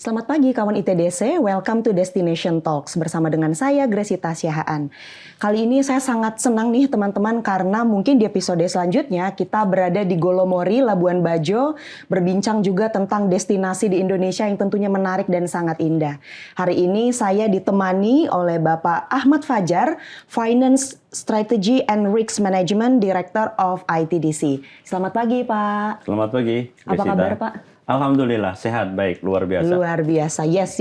Selamat pagi kawan ITDC, welcome to Destination Talks bersama dengan saya Gresita Siahaan. Kali ini saya sangat senang nih teman-teman karena mungkin di episode selanjutnya kita berada di Golomori, Labuan Bajo, berbincang juga tentang destinasi di Indonesia yang tentunya menarik dan sangat indah. Hari ini saya ditemani oleh Bapak Ahmad Fajar, Finance Strategy and Risk Management Director of ITDC. Selamat pagi Pak. Selamat pagi, Gresita. Apa kabar Pak? Alhamdulillah, sehat, baik, luar biasa. Luar biasa, yes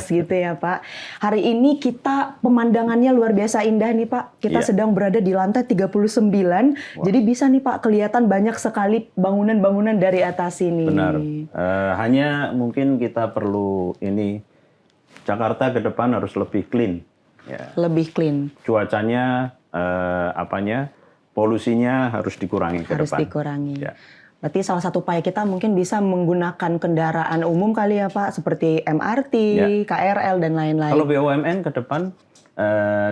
gitu ya Pak. Hari ini kita pemandangannya luar biasa indah nih Pak. Kita sedang berada di lantai 39, jadi bisa nih Pak kelihatan banyak sekali bangunan-bangunan dari atas ini. Benar, hanya mungkin kita perlu ini, Jakarta ke depan harus lebih clean. Ya. Lebih clean. Cuacanya, polusinya harus dikurangi ke depan. Harus dikurangi. Ya. Berarti salah satu upaya kita mungkin bisa menggunakan kendaraan umum kali ya Pak, seperti MRT, KRL, dan lain-lain. Kalau BUMN ke depan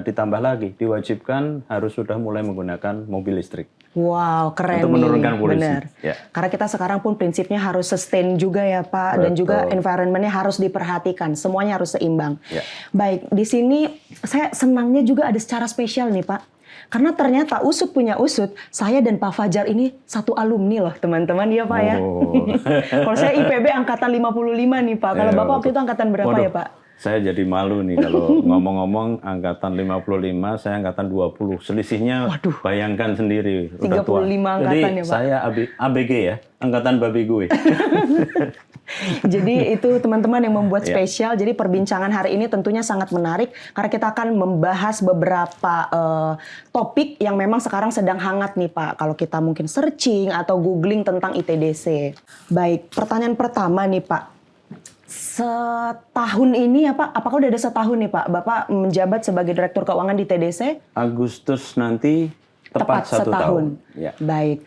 ditambah lagi, diwajibkan harus sudah mulai menggunakan mobil listrik. Wow, keren untuk menurunkan polusi. Benar. Ya. Karena kita sekarang pun prinsipnya harus sustain juga ya Pak, dan juga environment-nya harus diperhatikan, semuanya harus seimbang. Ya. Baik, di sini saya senangnya juga ada secara spesial nih Pak. Karena ternyata Usut punya Usut, saya dan Pak Fajar ini satu alumni loh teman-teman ya Pak ya. Kalau saya IPB angkatan 55 nih Pak, kalau Bapak waktu itu angkatan berapa ya Pak? Saya jadi malu nih kalau ngomong-ngomong angkatan 55, saya angkatan 20. Selisihnya bayangkan sendiri. 35 angkatan jadi, ya Pak? Saya ABG ya, angkatan babi gue. Jadi itu teman-teman yang membuat spesial. Jadi perbincangan hari ini tentunya sangat menarik karena kita akan membahas beberapa topik yang memang sekarang sedang hangat nih Pak. Kalau kita mungkin searching atau googling tentang ITDC. Baik, pertanyaan pertama nih Pak. Setahun ini ya Pak, apakah udah ada setahun nih Pak Bapak menjabat sebagai Direktur Keuangan di ITDC? Agustus nanti tepat satu tahun. Ya. Baik.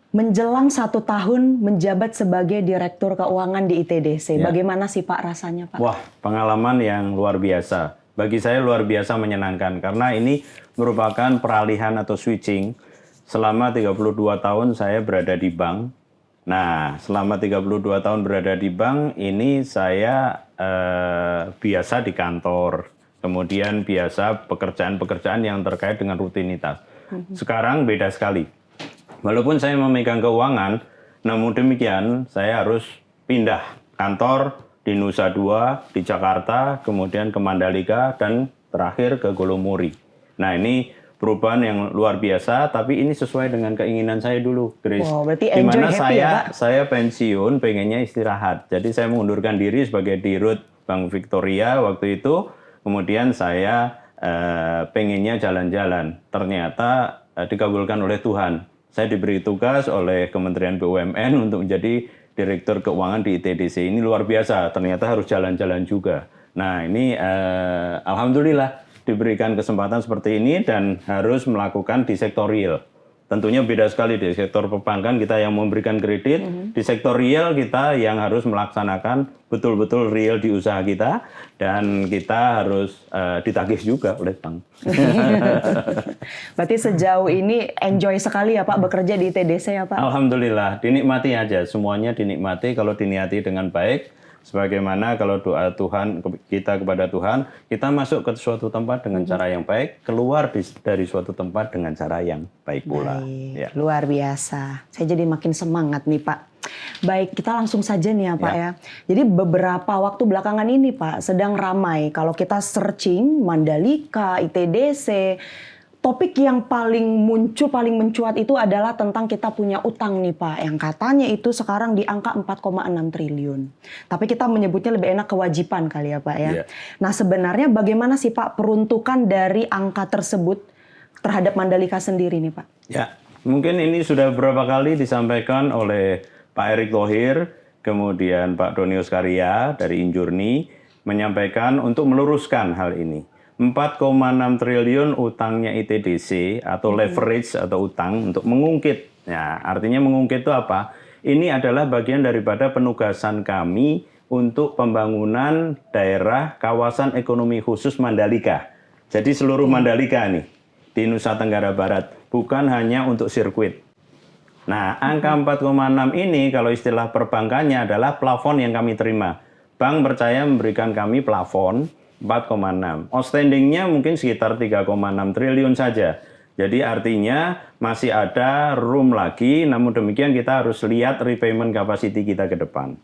Menjelang 1 tahun menjabat sebagai Direktur Keuangan di ITDC. Bagaimana sih Pak rasanya Pak? Wah, pengalaman yang luar biasa. Bagi saya luar biasa menyenangkan. Karena ini merupakan peralihan atau switching. Selama 32 tahun saya berada di bank. Nah, selama 32 tahun berada di bank, ini saya biasa di kantor. Kemudian biasa pekerjaan-pekerjaan yang terkait dengan rutinitas. Sekarang beda sekali. Walaupun saya memegang keuangan, namun demikian saya harus pindah kantor di Nusa Dua, di Jakarta, kemudian ke Mandalika, dan terakhir ke Golomori. Nah ini perubahan yang luar biasa, tapi ini sesuai dengan keinginan saya dulu, Grace. Wow, berarti enjoy, dimana happy ya Pak? Saya pensiun, pengennya istirahat. Jadi saya mengundurkan diri sebagai Dirut Bank Victoria waktu itu, kemudian saya pengennya jalan-jalan. Ternyata dikabulkan oleh Tuhan. Saya diberi tugas oleh Kementerian BUMN untuk menjadi Direktur Keuangan di ITDC. Ini luar biasa, ternyata harus jalan-jalan juga. Nah ini alhamdulillah diberikan kesempatan seperti ini dan harus melakukan di sektor real. Tentunya beda sekali di sektor perbankan kita yang memberikan kredit, di sektor real kita yang harus melaksanakan betul-betul real di usaha kita dan kita harus ditagih juga oleh bank. Berarti sejauh ini enjoy sekali ya Pak bekerja di ITDC ya Pak? Alhamdulillah, dinikmati aja, semuanya dinikmati kalau diniati dengan baik. Sebagaimana kalau doa Tuhan kita kepada Tuhan, kita masuk ke suatu tempat dengan cara yang baik, keluar dari suatu tempat dengan cara yang baik pula. Baik, Ya. luar biasa. Saya jadi makin semangat nih Pak. Baik, kita langsung saja nih ya Pak ya. Jadi beberapa waktu belakangan ini Pak sedang ramai kalau kita searching Mandalika, ITDC. Topik yang paling mencuat itu adalah tentang kita punya utang nih Pak. Yang katanya itu sekarang di angka 4,6 triliun. Tapi kita menyebutnya lebih enak kewajiban kali ya Pak ya. Yeah. Nah sebenarnya bagaimana sih Pak peruntukan dari angka tersebut terhadap Mandalika sendiri nih Pak? Ya, mungkin ini sudah beberapa kali disampaikan oleh Pak Erick Thohir, kemudian Pak Doni Oskaria dari Injurni, menyampaikan untuk meluruskan hal ini. 4,6 triliun utangnya ITDC atau leverage atau utang untuk mengungkit. Ya, artinya mengungkit itu apa? Ini adalah bagian daripada penugasan kami untuk pembangunan daerah kawasan ekonomi khusus Mandalika. Jadi seluruh Mandalika nih. di Nusa Tenggara Barat, bukan hanya untuk sirkuit. Nah, angka 4,6 ini kalau istilah perbankannya adalah plafon yang kami terima. Bank percaya memberikan kami plafon 4,6. Outstanding-nya mungkin sekitar 3,6 triliun saja. Jadi artinya masih ada room lagi, namun demikian kita harus lihat repayment capacity kita ke depan.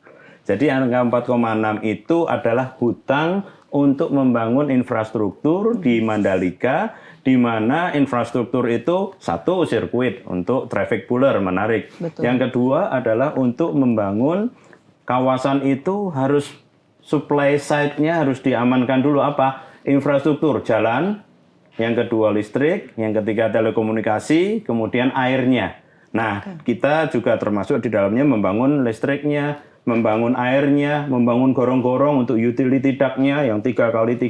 Jadi angka 4,6 itu adalah hutang untuk membangun infrastruktur di Mandalika, di mana infrastruktur itu satu sirkuit untuk traffic puller menarik. Betul. Yang kedua adalah untuk membangun kawasan itu harus supply side-nya harus diamankan dulu apa? Infrastruktur jalan, yang kedua listrik, yang ketiga telekomunikasi, kemudian airnya. Nah, kita juga termasuk di dalamnya membangun listriknya, membangun airnya, membangun gorong-gorong untuk utility duct-nya yang 3x3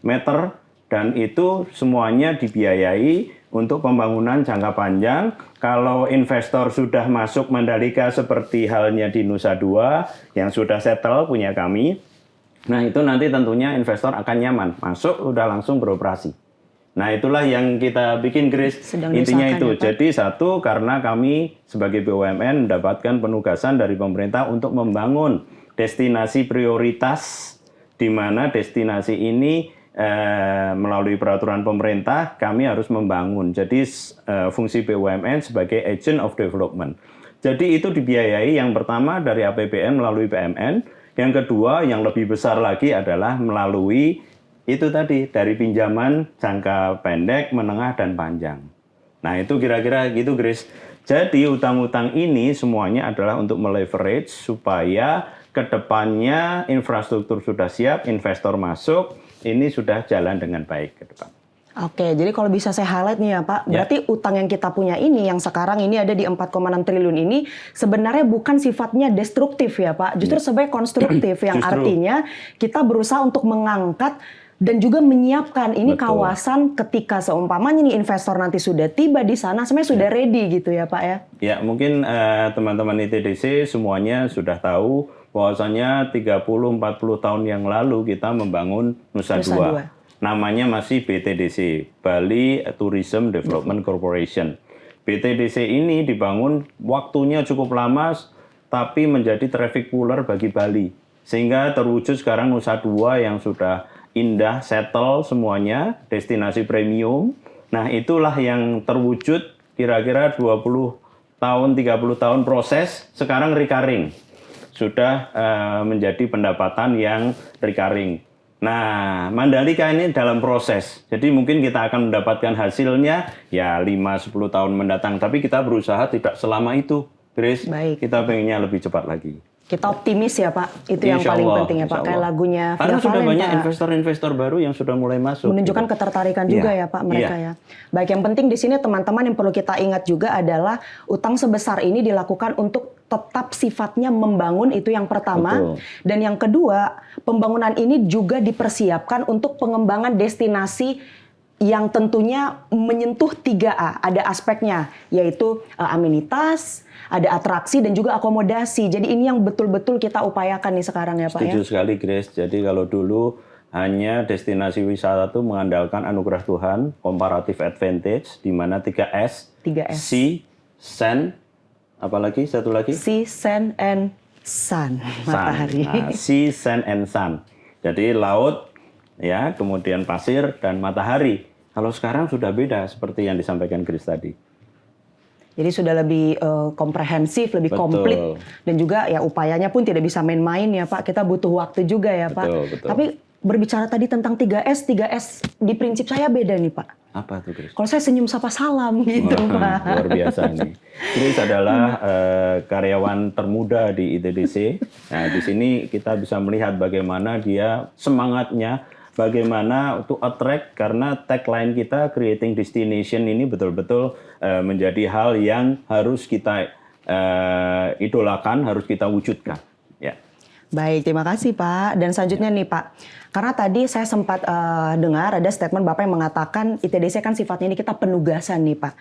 meter. Dan itu semuanya dibiayai untuk pembangunan jangka panjang. Kalau investor sudah masuk Mandalika seperti halnya di Nusa Dua yang sudah settle punya kami, nah itu nanti tentunya investor akan nyaman. Masuk udah langsung beroperasi. Nah itulah yang kita bikin, Grace. Intinya itu. Ya, jadi satu, karena kami sebagai BUMN mendapatkan penugasan dari pemerintah untuk membangun destinasi prioritas, di mana destinasi ini melalui peraturan pemerintah kami harus membangun. Jadi fungsi BUMN sebagai agent of development. Jadi itu dibiayai yang pertama dari APBN melalui PMN, yang kedua yang lebih besar lagi adalah melalui itu tadi dari pinjaman jangka pendek, menengah dan panjang. Nah itu kira-kira gitu, Grace. Jadi utang-utang ini semuanya adalah untuk meleverage supaya kedepannya infrastruktur sudah siap, investor masuk. Ini sudah jalan dengan baik ke depan. Oke, jadi kalau bisa saya highlight nih ya Pak, berarti utang yang kita punya ini, yang sekarang ini ada di 4,6 triliun ini, sebenarnya bukan sifatnya destruktif ya Pak, justru sebagai konstruktif, yang artinya kita berusaha untuk mengangkat dan juga menyiapkan ini kawasan ketika seumpamanya nih investor nanti sudah tiba di sana, sebenarnya sudah ready gitu ya Pak ya? Ya, mungkin teman-teman ITDC semuanya sudah tahu bahwasanya 30-40 tahun yang lalu kita membangun Nusa Dua. Namanya masih BTDC, Bali Tourism Development Corporation. BTDC ini dibangun waktunya cukup lama, tapi menjadi traffic puller bagi Bali. Sehingga terwujud sekarang Nusa Dua yang sudah indah, settle semuanya, destinasi premium. Nah itulah yang terwujud kira-kira 20 tahun, 30 tahun proses, sekarang recurring. Sudah menjadi pendapatan yang recurring. Nah, Mandalika ini dalam proses. Jadi mungkin kita akan mendapatkan hasilnya ya 5-10 tahun mendatang. Tapi kita berusaha tidak selama itu, Grace. Baik. Kita pengennya lebih cepat lagi. Kita optimis ya Pak, itu yang paling penting ya Pak. Kayak lagunya karena sudah Valen, banyak Pak. investor-investor baru yang sudah mulai masuk. Menunjukkan ketertarikan juga ya Pak mereka ya. Baik, yang penting di sini teman-teman yang perlu kita ingat juga adalah utang sebesar ini dilakukan untuk tetap sifatnya membangun, itu yang pertama. Betul. Dan yang kedua, pembangunan ini juga dipersiapkan untuk pengembangan destinasi yang tentunya menyentuh 3A. Ada aspeknya, yaitu amenitas, ada atraksi, dan juga akomodasi. Jadi ini yang betul-betul kita upayakan nih sekarang ya Pak ya. Setuju sekali, Grace. Jadi kalau dulu hanya destinasi wisata itu mengandalkan anugerah Tuhan, comparative advantage, di mana 3S. 3S. Sea, Sand, apalagi satu lagi? Sea, Sand, and Sun. Matahari. Nah, sea, sand, and sun. Jadi laut, ya, kemudian pasir dan matahari. Kalau sekarang sudah beda seperti yang disampaikan Grace tadi. Jadi sudah lebih komprehensif, lebih komplit, dan juga ya upayanya pun tidak bisa main-main ya Pak. Kita butuh waktu juga ya Pak. Betul. Tapi berbicara tadi tentang 3S di prinsip saya beda nih Pak. Apa tuh, Grace? Kalau saya senyum sapa salam gitu Pak. Luar biasa nih. Grace adalah karyawan termuda di ITDC. Nah, di sini kita bisa melihat bagaimana dia semangatnya, bagaimana untuk attract, karena tagline kita creating destination ini betul-betul menjadi hal yang harus kita idolakan, harus kita wujudkan. Ya. Baik, terima kasih Pak. Dan selanjutnya nih Pak, karena tadi saya sempat dengar ada statement Bapak yang mengatakan ITDC kan sifatnya ini kita penugasan nih Pak.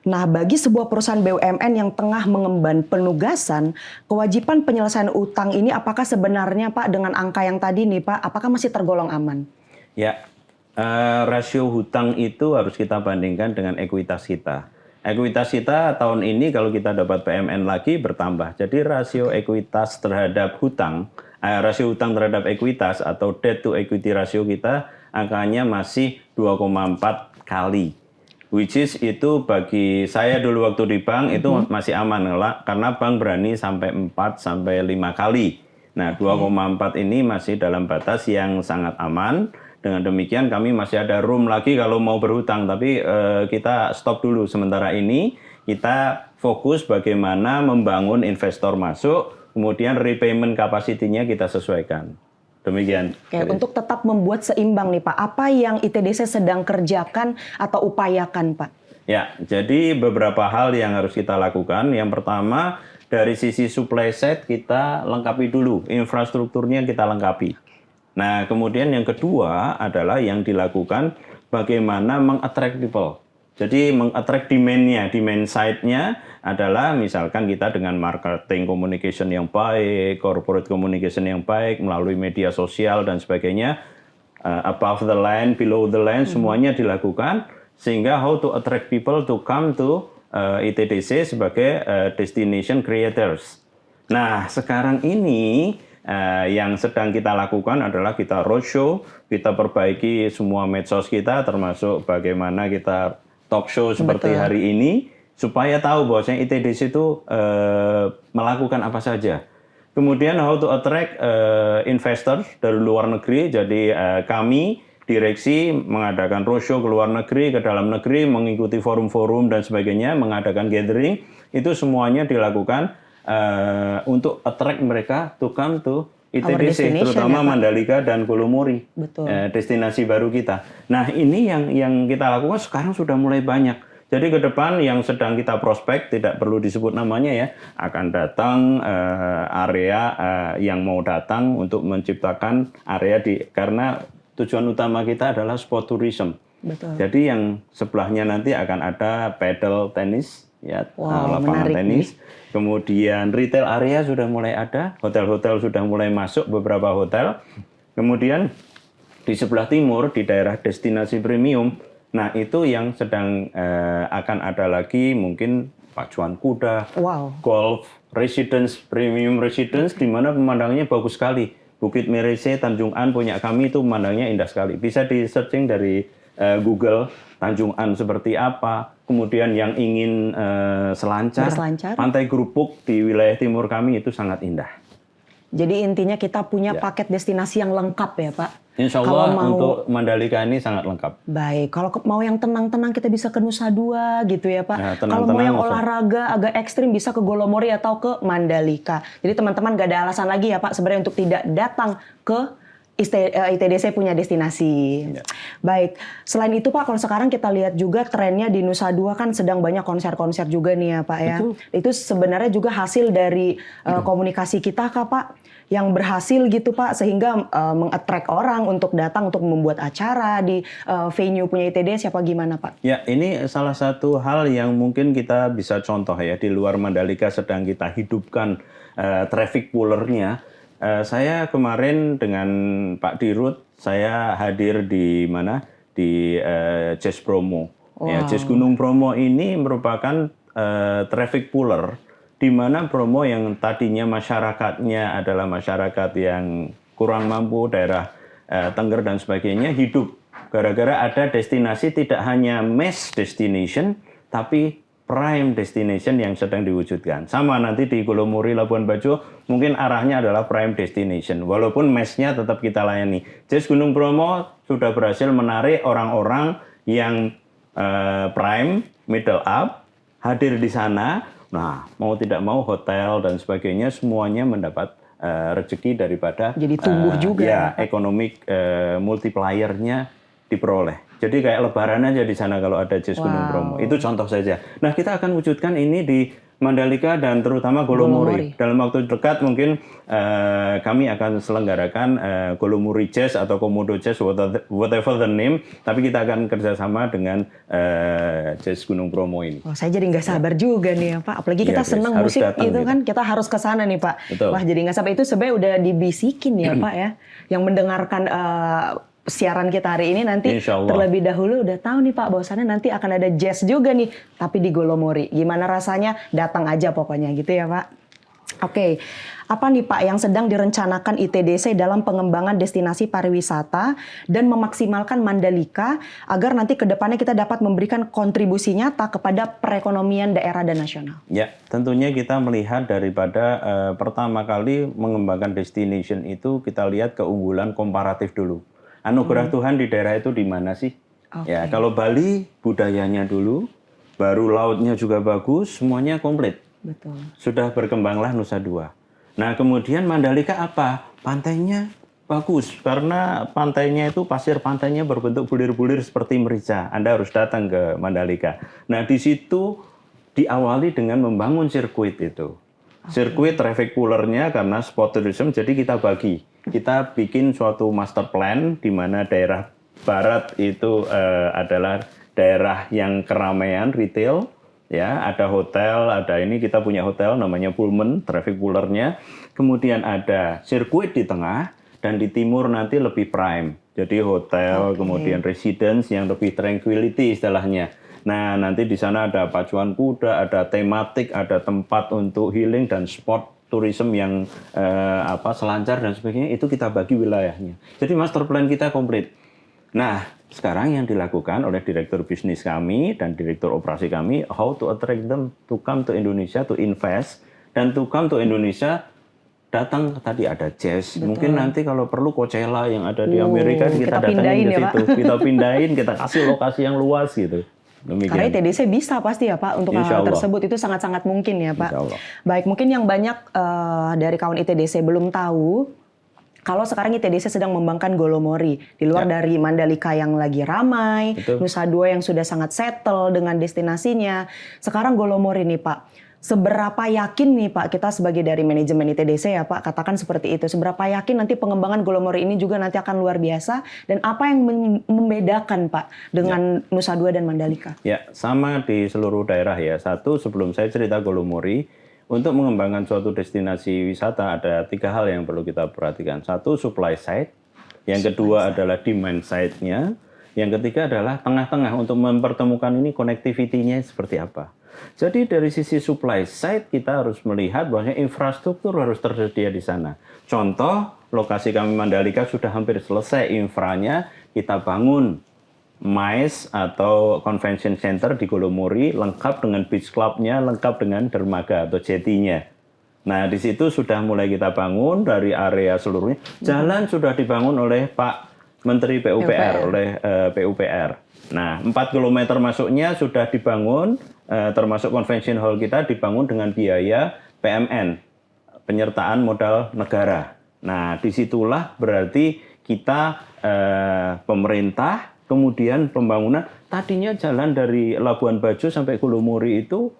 Nah, bagi sebuah perusahaan BUMN yang tengah mengemban penugasan, kewajiban penyelesaian utang ini apakah sebenarnya Pak dengan angka yang tadi nih Pak, apakah masih tergolong aman? Ya, Rasio hutang itu harus kita bandingkan dengan ekuitas kita. Ekuitas kita tahun ini kalau kita dapat PMN lagi bertambah. Jadi rasio ekuitas terhadap hutang, rasio hutang terhadap ekuitas atau debt to equity ratio kita angkanya masih 2,4 kali. Which is itu bagi saya dulu waktu di bank itu masih aman karena bank berani sampai 4 sampai 5 kali. Nah, 2,4 ini masih dalam batas yang sangat aman. Dengan demikian kami masih ada room lagi kalau mau berhutang, tapi kita stop dulu sementara ini. Kita fokus bagaimana membangun investor masuk, kemudian repayment capacity-nya kita sesuaikan. Demikian. Oke, untuk tetap membuat seimbang nih Pak, apa yang ITDC sedang kerjakan atau upayakan Pak? Ya, jadi beberapa hal yang harus kita lakukan. Yang pertama, dari sisi supply side kita lengkapi dulu, infrastrukturnya kita lengkapi. Nah, kemudian yang kedua adalah yang dilakukan bagaimana meng-attract people. Jadi meng-attract demand-nya, demand side-nya adalah misalkan kita dengan marketing communication yang baik, corporate communication yang baik, melalui media sosial dan sebagainya, above the line, below the line, semuanya dilakukan, sehingga how to attract people to come to ITDC sebagai destination creators. Nah, sekarang ini yang sedang kita lakukan adalah kita roadshow, kita perbaiki semua medsos kita, termasuk bagaimana kita talk show seperti hari ini, supaya tahu bahwasanya ITDC itu melakukan apa saja. Kemudian how to attract investors dari luar negeri, jadi kami direksi mengadakan roadshow ke luar negeri, ke dalam negeri, mengikuti forum-forum dan sebagainya, mengadakan gathering, itu semuanya dilakukan untuk attract mereka to come to ITDC, terutama Mandalika dan Kolomori, destinasi baru kita. Nah, ini yang kita lakukan sekarang sudah mulai banyak. Jadi ke depan yang sedang kita prospek, tidak perlu disebut namanya ya, akan datang area yang mau datang untuk menciptakan area karena tujuan utama kita adalah sport tourism. Betul. Jadi yang sebelahnya nanti akan ada paddle tenis, ya, lapangan tenis. Nih. Kemudian retail area sudah mulai ada, hotel-hotel sudah mulai masuk beberapa hotel. Kemudian di sebelah timur di daerah destinasi premium, nah itu yang sedang akan ada lagi mungkin pacuan kuda, golf, residence, premium residence, di mana pemandangannya bagus sekali. Bukit Merese, Tanjung An punya kami itu pemandangannya indah sekali. Bisa di searching dari Google, Tanjung An seperti apa. Kemudian yang ingin selancar, Pantai Krupuk di wilayah timur kami itu sangat indah. Jadi intinya kita punya paket destinasi yang lengkap ya Pak? Insya Allah untuk Mandalika ini sangat lengkap. Baik, kalau mau yang tenang-tenang kita bisa ke Nusa Dua gitu ya Pak. Nah, kalau mau yang olahraga agak ekstrim bisa ke Golomori atau ke Mandalika. Jadi teman-teman gak ada alasan lagi ya Pak sebenarnya untuk tidak datang ke ITDC punya destinasi. Ya. Baik, selain itu Pak, kalau sekarang kita lihat juga trennya di Nusa Dua kan sedang banyak konser-konser juga nih ya Pak ya. Betul. Itu sebenarnya juga hasil dari komunikasi kita kah Pak? Yang berhasil gitu Pak, sehingga meng-attract orang untuk datang untuk membuat acara di venue punya ITDC apa gimana Pak? Ya, ini salah satu hal yang mungkin kita bisa contoh ya, di luar Mandalika sedang kita hidupkan traffic pooler-nya. Saya kemarin dengan Pak Dirut, saya hadir di mana? Di Jazz Bromo. Ya, Jazz Gunung Bromo ini merupakan traffic pooler, di mana Bromo yang tadinya masyarakatnya adalah masyarakat yang kurang mampu, daerah Tengger dan sebagainya, hidup. Gara-gara ada destinasi tidak hanya mass destination, tapi prime destination yang sedang diwujudkan. Sama nanti di Golomori, Labuan Bajo, mungkin arahnya adalah prime destination. Walaupun mass-nya tetap kita layani. Jazz Gunung Bromo sudah berhasil menarik orang-orang yang prime, middle up, hadir di sana. Nah, mau tidak mau hotel dan sebagainya semuanya mendapat rezeki daripada jadi tumbuh juga ya, economic multiplier-nya diperoleh. Jadi kayak lebaran aja di sana kalau ada Jazz Gunung Bromo. Itu contoh saja. Nah, kita akan wujudkan ini di Mandalika dan terutama Golomori. Dalam waktu dekat mungkin kami akan selenggarakan Golomori Jazz atau Komodo Jazz, whatever the name. Tapi kita akan kerjasama dengan Jazz Gunung Bromo ini. Oh, saya jadi nggak sabar juga nih ya Pak. Apalagi kita senang musik itu kan, kita harus ke sana nih Pak. Betul. Wah, jadi nggak sabar. Itu sebenarnya udah dibisikin ya Pak ya. Yang mendengarkan siaran kita hari ini nanti Insya Allah. terlebih dahulu udah tahu nih Pak bahwasannya nanti akan ada jazz juga nih tapi di Golomori. Gimana rasanya? Datang aja pokoknya gitu ya Pak. Oke, apa nih Pak yang sedang direncanakan ITDC dalam pengembangan destinasi pariwisata dan memaksimalkan Mandalika agar nanti ke depannya kita dapat memberikan kontribusi nyata kepada perekonomian daerah dan nasional? Ya, tentunya kita melihat daripada pertama kali mengembangkan destination itu kita lihat keunggulan komparatif dulu. Anugerah Tuhan di daerah itu di mana sih? Ya, kalau Bali budayanya dulu, baru lautnya juga bagus, semuanya komplit. Betul. Sudah berkembanglah Nusa Dua. Nah, kemudian Mandalika apa? Pantainya bagus karena pantainya itu pasir pantainya berbentuk bulir-bulir seperti merica. Anda harus datang ke Mandalika. Nah, di situ diawali dengan membangun sirkuit itu. Sirkuit traffic poolernya karena sport tourism, jadi kita bagi. Kita bikin suatu master plan di mana daerah barat itu adalah daerah yang keramaian retail. Ya, ada hotel, ada ini kita punya hotel namanya Pullman, traffic poolernya. Kemudian ada sirkuit di tengah dan di timur nanti lebih prime. Jadi hotel, kemudian residence yang lebih tranquility istilahnya. Nah, nanti di sana ada pacuan kuda, ada tematik, ada tempat untuk healing dan sport tourism yang selancar dan sebagainya. Itu kita bagi wilayahnya. Jadi master plan kita komplit. Nah, sekarang yang dilakukan oleh direktur bisnis kami dan direktur operasi kami, how to attract them to come to Indonesia to invest dan to come to Indonesia datang tadi ada jazz. Betul. Mungkin nanti kalau perlu Coachella yang ada di Amerika kita datangin pindahin ke ya, situ, Pak. kita pindahin, kita kasih lokasi yang luas gitu. Demikian. Karena ITDC bisa pasti ya Pak untuk hal tersebut itu sangat-sangat mungkin ya Pak. Baik, mungkin yang banyak dari kawan ITDC belum tahu. Kalau sekarang ITDC sedang membangkan Golomori, di luar dari Mandalika yang lagi ramai, Nusa Dua yang sudah sangat settle dengan destinasinya. Sekarang Golomori nih Pak, seberapa yakin nih Pak, kita sebagai dari manajemen ITDC ya Pak, katakan seperti itu. Seberapa yakin nanti pengembangan Golomori ini juga nanti akan luar biasa, dan apa yang membedakan Pak dengan Nusa Dua dan Mandalika? Ya, sama di seluruh daerah ya. Satu, sebelum saya cerita Golomori, untuk mengembangkan suatu destinasi wisata ada 3 hal yang perlu kita perhatikan. Satu, supply side. Yang kedua adalah demand side-nya. Yang ketiga adalah tengah-tengah untuk mempertemukan ini connectivity-nya seperti apa. Jadi dari sisi supply side kita harus melihat bahwa infrastruktur harus tersedia di sana. Contoh, lokasi kami Mandalika sudah hampir selesai infranya, kita bangun MICE atau Convention Center di Golomori lengkap dengan beach club-nya, lengkap dengan dermaga atau jetty-nya. Nah, di situ sudah mulai kita bangun dari area seluruhnya. Jalan sudah dibangun oleh Pak Menteri PUPR, oleh PUPR. Nah, 4 km masuknya sudah dibangun, termasuk convention hall kita dibangun dengan biaya PMN, penyertaan modal negara. Nah, disitulah berarti kita pemerintah, kemudian pembangunan, tadinya jalan dari Labuan Bajo sampai Golomori itu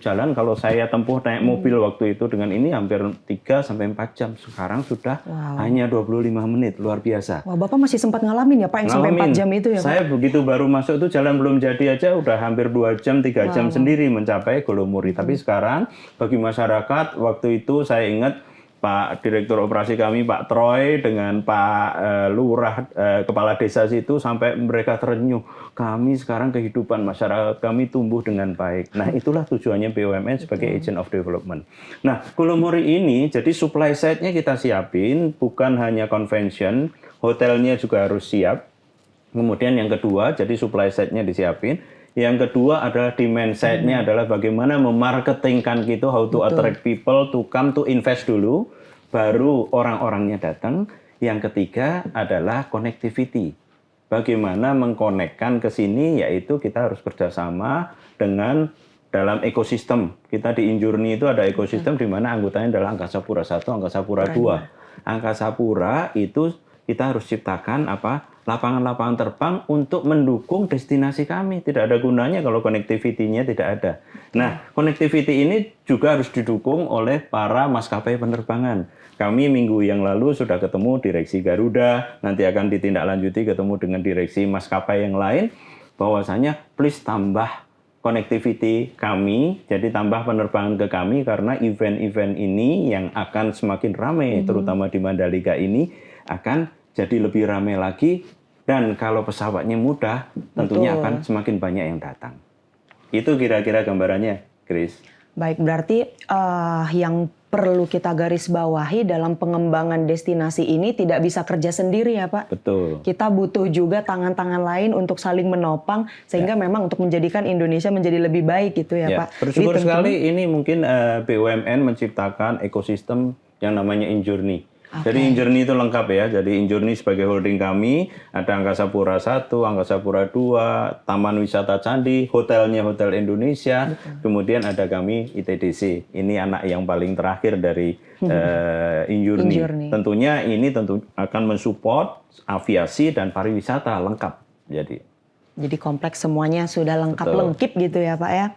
jalan kalau saya tempuh naik mobil waktu itu dengan ini hampir 3-4 jam. Sekarang sudah hanya 25 menit, luar biasa. Wah, Bapak masih sempat ngalamin ya Pak yang sampai 4 jam itu ya Pak? Saya begitu baru masuk itu jalan belum jadi aja udah hampir 2 jam, 3 jam sendiri mencapai Golomori. Tapi sekarang bagi masyarakat waktu itu saya ingat Pak Direktur Operasi kami, Pak Troy, dengan Pak Lurah, Kepala Desa situ, sampai mereka terenyuh. Kami sekarang kehidupan masyarakat kami tumbuh dengan baik. Nah, itulah tujuannya BUMN sebagai agent of development. Nah, Golomori ini, jadi supply side-nya kita siapin, bukan hanya convention, hotelnya juga harus siap. Kemudian yang kedua, jadi supply side-nya disiapin. Yang kedua adalah demand side-nya adalah bagaimana memarketingkan gitu, how to attract people to come to invest dulu, baru orang-orangnya datang. Yang ketiga adalah connectivity. Bagaimana mengkonekkan ke sini, yaitu kita harus bekerjasama dengan dalam ekosistem. Kita di Injourney itu ada ekosistem di mana anggotanya adalah Angkasa Pura I, Angkasa Pura II. Angkasa Pura itu kita harus ciptakan lapangan-lapangan terbang untuk mendukung destinasi kami. Tidak ada gunanya kalau connectivity-nya tidak ada. Nah, connectivity ini juga harus didukung oleh para maskapai penerbangan. Kami minggu yang lalu sudah ketemu direksi Garuda, nanti akan ditindaklanjuti ketemu dengan direksi maskapai yang lain, bahwasanya please tambah connectivity kami, jadi tambah penerbangan ke kami, karena event-event ini yang akan semakin ramai, terutama di Mandalika ini, akan jadi lebih ramai lagi, dan kalau pesawatnya mudah, tentunya Betul. akan semakin banyak yang datang. Itu kira-kira gambarannya, Chris. Baik, berarti yang perlu kita garis bawahi dalam pengembangan destinasi ini tidak bisa kerja sendiri ya Pak? Betul. Kita butuh juga tangan-tangan lain untuk saling menopang sehingga memang untuk menjadikan Indonesia menjadi lebih baik gitu ya Pak. Bersyukur Jadi sekali ini mungkin BUMN menciptakan ekosistem yang namanya InJourney. Jadi InJourney itu lengkap ya. Jadi InJourney sebagai holding kami ada Angkasa Pura 1, Angkasa Pura 2, Taman Wisata Candi, hotelnya Hotel Indonesia, kemudian ada kami ITDC. Ini anak yang paling terakhir dari InJourney. Tentunya ini akan mensupport aviasi dan pariwisata lengkap. Jadi kompleks semuanya sudah lengkap-lengkip gitu ya Pak ya.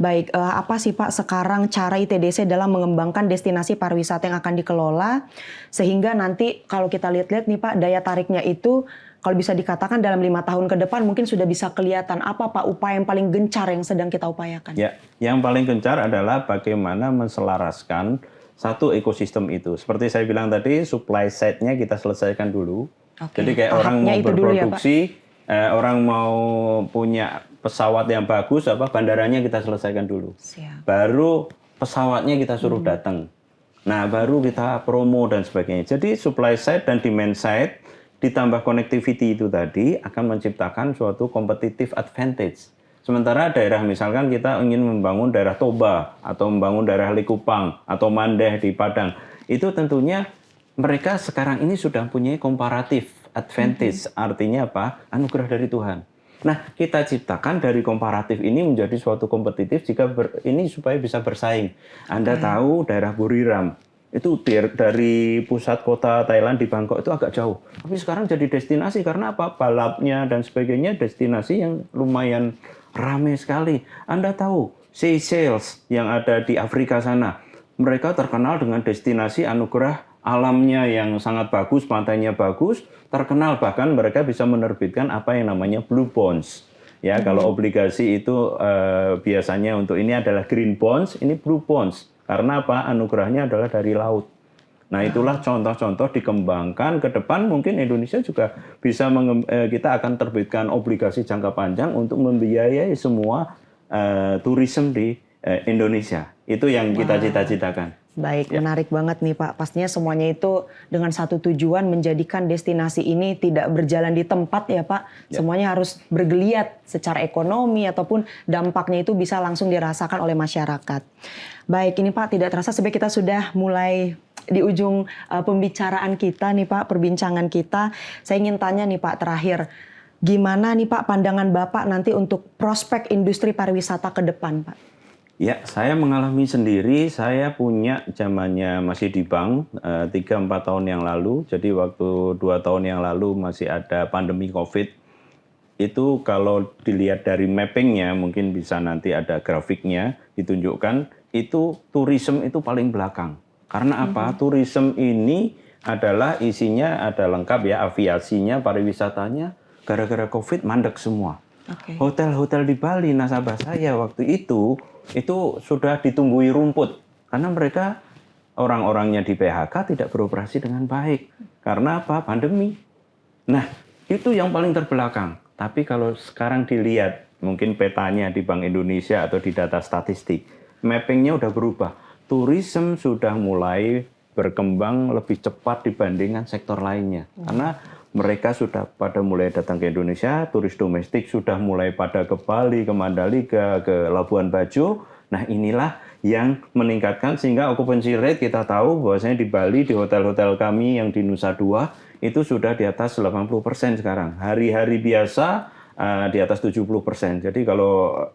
Baik, apa sih Pak sekarang cara ITDC dalam mengembangkan destinasi pariwisata yang akan dikelola sehingga nanti kalau kita lihat-lihat nih Pak daya tariknya itu kalau bisa dikatakan dalam 5 tahun ke depan mungkin sudah bisa kelihatan apa Pak upaya yang paling gencar yang sedang kita upayakan? Ya, yang paling gencar adalah bagaimana menselaraskan satu ekosistem itu. Seperti saya bilang tadi, supply side-nya kita selesaikan dulu. Jadi kayak orang mau berproduksi, orang mau punya pesawat yang bagus, bandaranya kita selesaikan dulu. Siap. Baru pesawatnya kita suruh datang. Nah, baru kita promo dan sebagainya. Jadi supply side dan demand side ditambah connectivity itu tadi akan menciptakan suatu competitive advantage. Sementara daerah misalkan kita ingin membangun daerah Toba atau membangun daerah Likupang atau Mandeh di Padang, itu tentunya mereka sekarang ini sudah punya comparative advantage. Artinya apa? Anugerah dari Tuhan. Nah, kita ciptakan dari komparatif ini menjadi suatu kompetitif jika ini supaya bisa bersaing. Anda tahu daerah Buriram itu dari pusat kota Thailand di Bangkok itu agak jauh. Tapi sekarang jadi destinasi karena apa? Balapnya dan sebagainya destinasi yang lumayan ramai sekali. Anda tahu Seychelles yang ada di Afrika sana, mereka terkenal dengan destinasi anugerah alamnya yang sangat bagus, pantainya bagus, terkenal bahkan mereka bisa menerbitkan apa yang namanya blue bonds. Ya, kalau obligasi itu biasanya untuk ini adalah green bonds, ini blue bonds. Karena apa? Anugerahnya adalah dari laut. Nah, itulah contoh-contoh dikembangkan ke depan mungkin Indonesia juga bisa kita akan terbitkan obligasi jangka panjang untuk membiayai semua tourism di Indonesia. Itu yang kita cita-citakan. Baik, menarik banget nih Pak. Pastinya semuanya itu dengan satu tujuan menjadikan destinasi ini tidak berjalan di tempat ya Pak. Semuanya harus bergeliat secara ekonomi ataupun dampaknya itu bisa langsung dirasakan oleh masyarakat. Baik, ini Pak tidak terasa sebenarnya kita sudah mulai di ujung pembicaraan kita nih Pak, perbincangan kita. Saya ingin tanya nih Pak terakhir, gimana nih Pak pandangan Bapak nanti untuk prospek industri pariwisata ke depan Pak? Ya, saya mengalami sendiri, saya punya zamannya masih di bank 3-4 tahun yang lalu. Jadi waktu 2 tahun yang lalu masih ada pandemi COVID. Itu kalau dilihat dari mappingnya, mungkin bisa nanti ada grafiknya ditunjukkan, itu tourism itu paling belakang. Karena apa? Tourism ini adalah isinya ada lengkap ya, aviasinya, pariwisatanya, gara-gara COVID mandek semua. Hotel-hotel di Bali, nasabah saya waktu itu sudah ditumbuhi rumput karena mereka orang-orangnya di PHK tidak beroperasi dengan baik karena apa? Pandemi. Nah, itu yang paling terbelakang. Tapi kalau sekarang dilihat mungkin petanya di Bank Indonesia atau di data statistik, mappingnya udah berubah. Tourism sudah mulai berkembang lebih cepat dibandingkan sektor lainnya karena mereka sudah pada mulai datang ke Indonesia, turis domestik sudah mulai pada ke Bali, ke Mandalika, ke Labuan Bajo. Nah, inilah yang meningkatkan sehingga occupancy rate kita tahu bahwasanya di Bali, di hotel-hotel kami yang di Nusa Dua, itu sudah di atas 80% sekarang. Hari-hari biasa di atas 70%. Jadi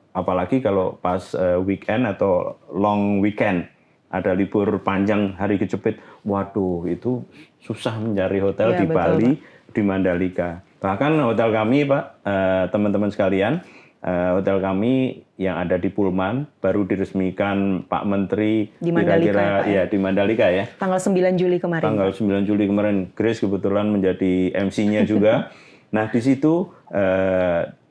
apalagi kalau pas weekend atau long weekend, ada libur panjang hari kejepit, waduh itu susah mencari hotel di Bali, di Mandalika. Bahkan hotel kami Pak, teman-teman sekalian, hotel kami yang ada di Pullman baru diresmikan Pak Menteri di Mandalika, di Mandalika ya. Tanggal 9 Juli kemarin. Tanggal 9 Juli kemarin, Grace kebetulan menjadi MC-nya juga. Nah, di situ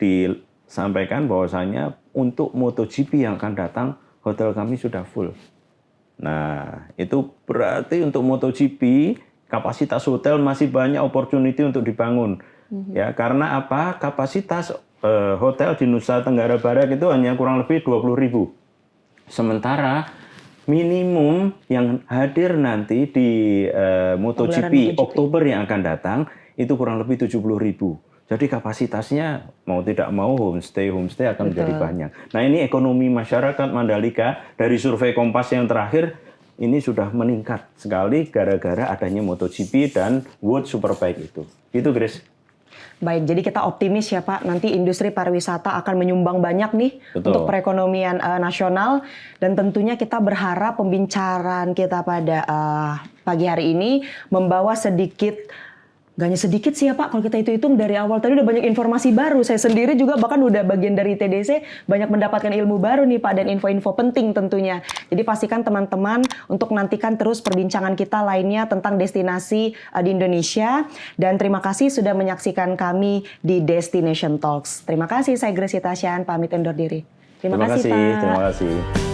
disampaikan bahwasanya untuk MotoGP yang akan datang, hotel kami sudah full. Nah, itu berarti untuk MotoGP kapasitas hotel masih banyak opportunity untuk dibangun. Ya, karena apa? Kapasitas hotel di Nusa Tenggara Barat itu hanya kurang lebih 20.000. Sementara minimum yang hadir nanti di MotoGP Oktober yang akan datang itu kurang lebih 70.000. Jadi kapasitasnya mau tidak mau homestay akan menjadi banyak. Nah, ini ekonomi masyarakat Mandalika dari survei Kompas yang terakhir ini sudah meningkat sekali gara-gara adanya MotoGP dan World Superbike itu. Gitu, Grace. Baik, jadi kita optimis ya Pak, nanti industri pariwisata akan menyumbang banyak nih untuk perekonomian nasional, dan tentunya kita berharap pembicaraan kita pada pagi hari ini membawa sedikit, gak hanya sedikit sih ya Pak, kalau kita hitung dari awal tadi udah banyak informasi baru. Saya sendiri juga bahkan udah bagian dari TDC banyak mendapatkan ilmu baru nih Pak, dan info-info penting tentunya. Jadi pastikan teman-teman untuk nantikan terus perbincangan kita lainnya tentang destinasi di Indonesia. Dan terima kasih sudah menyaksikan kami di Destination Talks. Terima kasih, saya Grace Tasyan, pamit undur diri. Terima kasih Pak. Terima kasih.